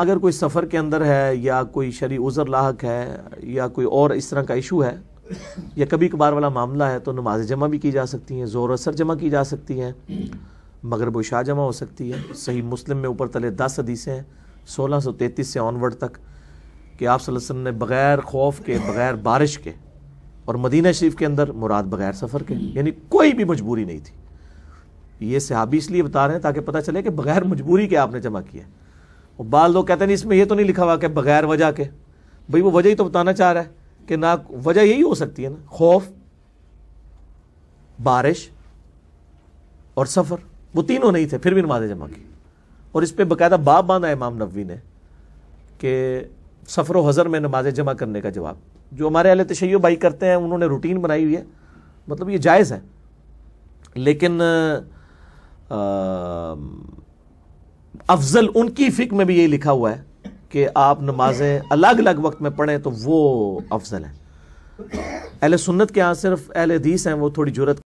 اگر کوئی سفر کے اندر ہے یا کوئی شرعی عذر لاحق ہے یا کوئی اور اس طرح کا ایشو ہے یا کبھی کبھار والا معاملہ ہے تو نماز جمع بھی کی جا سکتی ہیں، ظہر اثر جمع کی جا سکتی ہیں، مغرب و عشاء جمع ہو سکتی ہے۔ صحیح مسلم میں اوپر تلے 10 حدیثیں ہیں 1633 سے آنورڈ تک کہ آپ صلی اللہ علیہ وسلم نے بغیر خوف کے، بغیر بارش کے، اور مدینہ شریف کے اندر مراد بغیر سفر کے، یعنی کوئی بھی مجبوری نہیں تھی۔ یہ صحابی اس لیے بتا رہے ہیں تاکہ پتہ چلے کہ بغیر مجبوری کے آپ نے جمع کیا۔ اور بعض لوگ کہتے ہیں اس میں یہ تو نہیں لکھا ہوا کہ بغیر وجہ کے، بھئی وہ وجہ ہی تو بتانا چاہ رہا ہے کہ نہ وجہ یہی ہو سکتی ہے نا، خوف، بارش اور سفر، وہ تینوں نہیں تھے پھر بھی نماز جمع کی۔ اور اس پہ باقاعدہ باب باندھا ہے امام نووی نے کہ سفر و حضر میں نماز جمع کرنے کا جواب، جو ہمارے اہل تشیع بھائی کرتے ہیں انہوں نے روٹین بنائی ہوئی ہے، مطلب یہ جائز ہے، لیکن افضل ان کی فقہ میں بھی یہی لکھا ہوا ہے کہ آپ نمازیں الگ الگ وقت میں پڑھیں تو وہ افضل ہے۔ اہل سنت کے ہاں صرف اہل حدیث ہیں وہ تھوڑی جرأت